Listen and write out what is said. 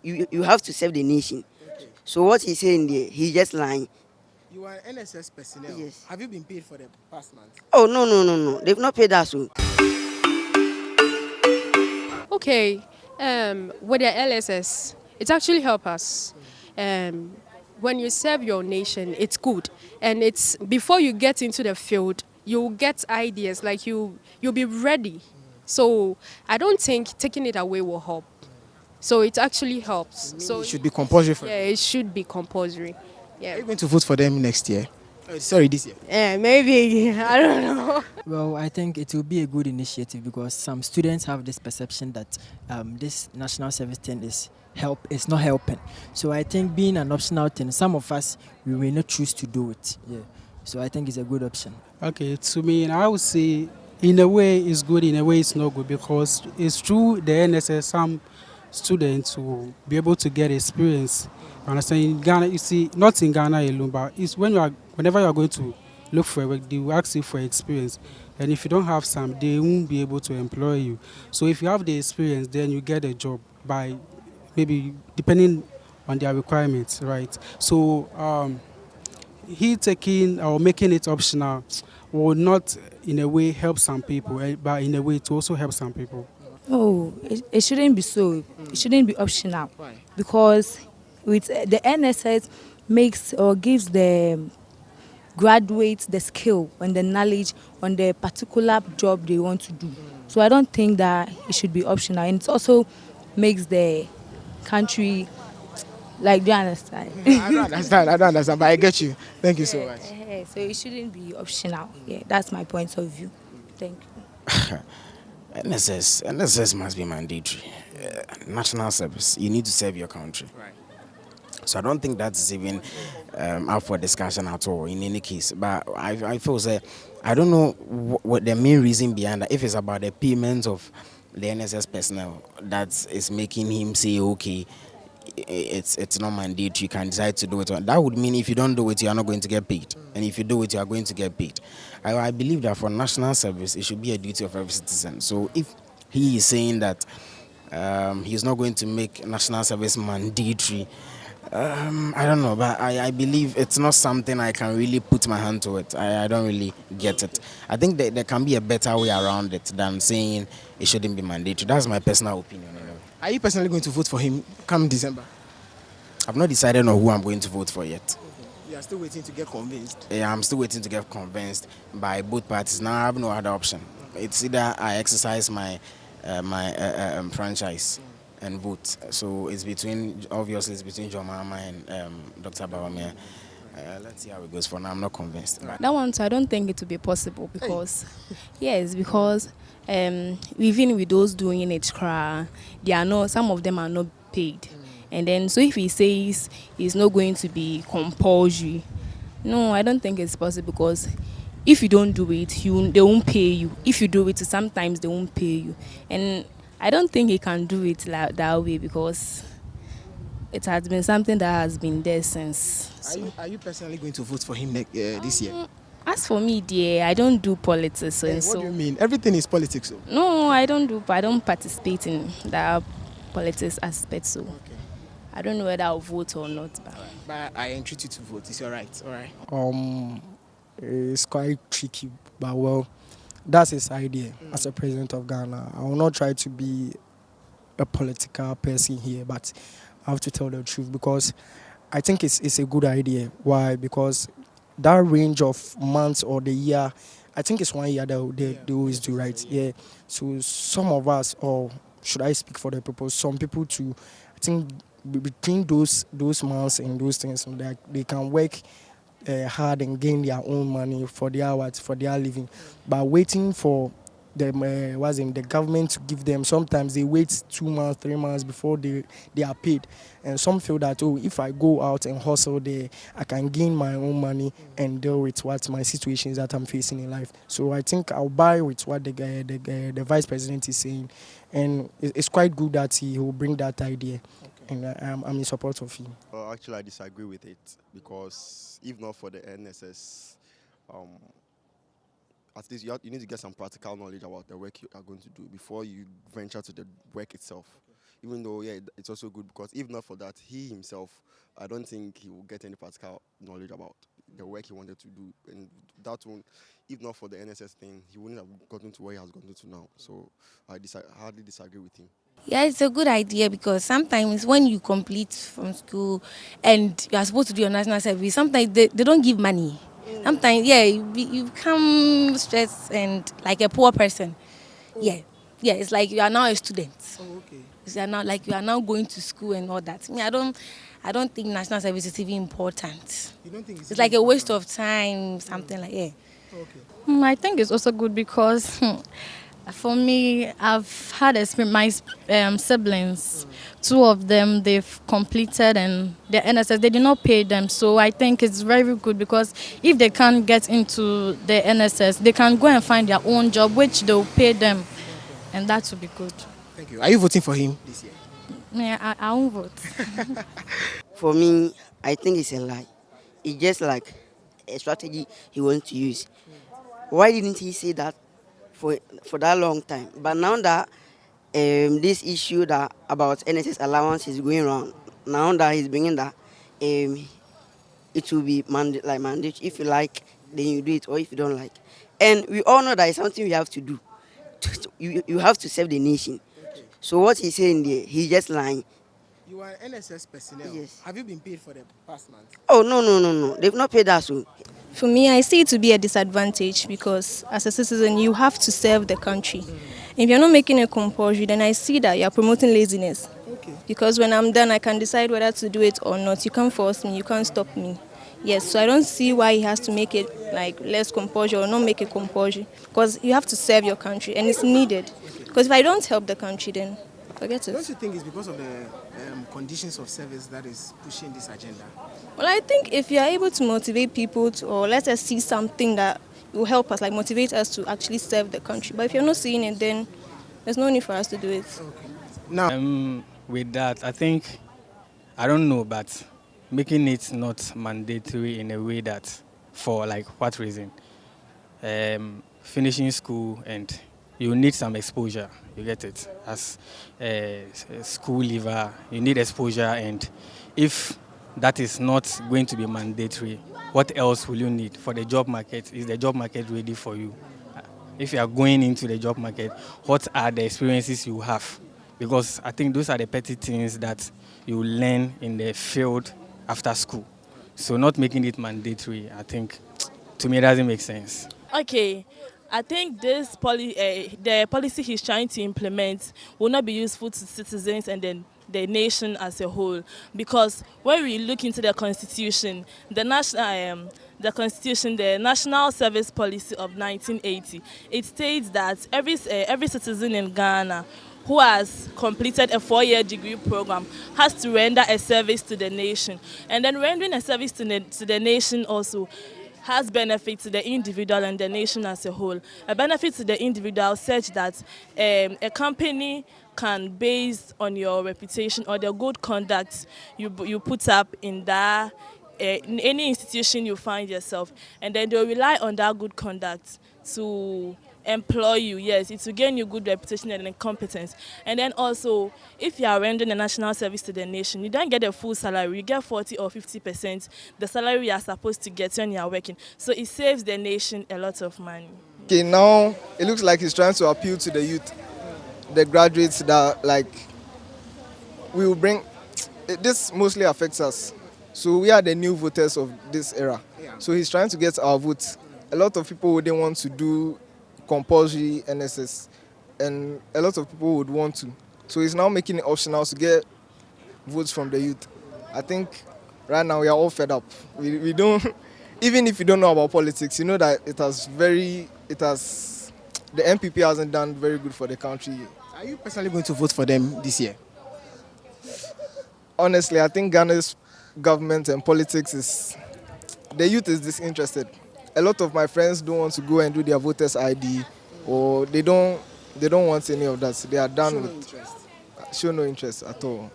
you have to serve the nation. Okay. So what he's saying there, he's just lying. You are NSS personnel. Yes. Have you been paid for the past month? Oh, no, no, no, no. They've not paid us. So. Okay, with the LSS, it actually help us. Um, when you serve your nation, it's good, and it's before you get into the field, you'll get ideas like you'll be ready. So I don't think taking it away will help. So it actually helps. So It should be compulsory for yeah, them. it should be compulsory. Are Yeah. you going to vote for them next year? Sorry, this year. Yeah, maybe I don't know. Well, I think it will be a good initiative because some students have this perception that this national service thing is not helping. So I think being an optional thing, some of us we may not choose to do it. Yeah. So I think it's a good option. Okay, to me, I would say in a way it's good, in a way it's not good because it's through the NSS some students will be able to get experience. You understand? In Ghana, you see, not in Ghana alone, but it's whenever you are going to look for work, they will ask you for experience. And if you don't have some, they won't be able to employ you. So if you have the experience, then you get a job by maybe depending on their requirements, right? So he taking or making it optional will not in a way help some people, but in a way to also help some people. Oh, it shouldn't be so. It shouldn't be optional. Why? Because with the NSS makes or gives the graduates the skill and the knowledge on the particular job they want to do. So I don't think that it should be optional. And it also makes the country, like, do you understand? I don't understand, but I get you. Thank you so much. So it shouldn't be optional. Yeah, that's my point of view. Thank you. NSS must be mandatory. National service. You need to serve your country. Right. So I don't think that's even up for discussion at all in any case. But I feel that I don't know what the main reason behind that. If it's about the payment of the NSS personnel that is making him say, okay, it's not mandatory, you can decide to do it. That would mean if you don't do it, you are not going to get paid. And if you do it, you are going to get paid. I believe that for national service, it should be a duty of every citizen. So if he is saying that he's not going to make national service mandatory, I don't know, but I believe it's not something I can really put my hand to it. I don't really get it. I think that there can be a better way around it than saying it shouldn't be mandatory. That's my personal opinion. Are you personally going to vote for him come December? I've not decided on who I'm going to vote for yet. You are still waiting to get convinced. Yeah, I'm still waiting to get convinced by both parties. Now I have no other option. It's either I exercise my franchise and vote. So it's obviously it's between John Mahama and Dr. Bawumia. Let's see how it goes. For now, I'm not convinced. That one, so I don't think it will be possible because, yes, because even with those doing it, some of them are not paid. And then, so if he says it's not going to be compulsory, no, I don't think it's possible because if you don't do it, they won't pay you. If you do it, sometimes they won't pay you. And I don't think he can do it that way because it has been something that has been there since. Are you personally going to vote for him this year? As for me, dear, I don't do politics. What do you mean? Everything is politics. So. No, I don't participate in that politics aspect. So I don't know whether I'll vote or not. But I entreat you to vote. It's all right. It's quite tricky, but well, that's his idea as a president of Ghana. I will not try to be a political person here, but I have to tell the truth because I think it's a good idea. Why? Because that range of months or the year, I think it's 1 year that they always do, right? Yeah. So some of us, or should I speak for the people? Some people too, I think between those months and those things, they can work hard and gain their own money for their living. But waiting for the government to give them, sometimes they wait 2 months, 3 months before they are paid. And some feel that, if I go out and hustle there, I can gain my own money and deal with what my situations that I'm facing in life. So I think I'll buy with what the Vice President is saying. And it's quite good that he will bring that idea. And I'm in support of him. Actually, I disagree with it because if not for the NSS, at least you need to get some practical knowledge about the work you are going to do before you venture to the work itself. Even though, yeah, it's also good because if not for that, he himself, I don't think he will get any practical knowledge about the work he wanted to do. And that one, if not for the NSS thing, he wouldn't have gotten to where he has gotten to now. So I hardly disagree with him. Yeah, it's a good idea because sometimes when you complete from school and you are supposed to do your national service, sometimes they don't give money. Sometimes, yeah, you become stressed and like a poor person. Yeah, yeah, it's like you are now a student. Oh, okay. You are now going to school and all that. I don't think national service is even important. You don't think It's like a waste of time, something like yeah. Okay. I think it's also good because for me, I've had my siblings. Two of them, they've completed and the NSS, they did not pay them. So I think it's very good because if they can't get into the NSS, they can go and find their own job, which they'll pay them. And that would be good. Thank you. Are you voting for him this year? Yeah, I won't vote. For me, I think it's a lie. It's just like a strategy he wants to use. Why didn't he say that for that long time? But now that this issue that about NSS allowance is going around, now that he's bringing that, it will be mandate. If you like, then you do it, or if you don't like. And we all know that it's something we have to do. You have to serve the nation. Okay. So what he's saying there, he's just lying. You are NSS personnel. Yes. Have you been paid for the past month? Oh, no. They've not paid us. So. For me, I see it to be a disadvantage because as a citizen, you have to serve the country. If you're not making a compulsory, then I see that you're promoting laziness. Okay. Because when I'm done, I can decide whether to do it or not. You can't force me, you can't stop me. Yes, so I don't see why he has to make it like less compulsory or not make it compulsory. Because you have to serve your country and it's needed. Because if I don't help the country, then forget it. Don't you think it's because of the conditions of service that is pushing this agenda? Well, I think if you are able to motivate people to, or let us see something that will help us, like motivate us to actually serve the country. But if you're not seeing it, then there's no need for us to do it. Okay. Now, with that, I don't know, but making it not mandatory in a way that, for like what reason? Finishing school and you need some exposure, you get it? As a school leaver, you need exposure, and if that is not going to be mandatory, what else will you need for the job market? Is the job market ready for you? If you are going into the job market, what are the experiences you have? Because I think those are the petty things that you learn in the field after school. So not making it mandatory, I think, to me, it doesn't make sense. Okay, I think this the policy he's trying to implement will not be useful to citizens and then the nation as a whole, because when we look into the constitution, the National Service Policy of 1980, it states that every citizen in Ghana who has completed a 4-year degree program has to render a service to the nation, and then rendering a service to the nation also has benefit to the individual and the nation as a whole. A benefit to the individual such that a company can, based on your reputation or the good conduct you put up in that in any institution you find yourself, and then they'll rely on that good conduct to employ you. Yes, it will gain you good reputation and competence. And then also, if you are rendering a national service to the nation, you don't get a full salary. You get 40 or 50% the salary you are supposed to get when you are working. So it saves the nation a lot of money. Okay, now it looks like he's trying to appeal to the youth, the graduates that we will bring. This mostly affects us. So we are the new voters of this era. So he's trying to get our votes. A lot of people wouldn't want to do compulsory NSS, and a lot of people would want to. So he's now making it optional to get votes from the youth. I think right now we are all fed up. We don't, even if you don't know about politics, you know that the NPP hasn't done very good for the country. Are you personally going to vote for them this year? Honestly, I think Ghana's government and politics the youth is disinterested. A lot of my friends don't want to go and do their voters ID, or they don't want any of that. They are done with. Show no interest at all.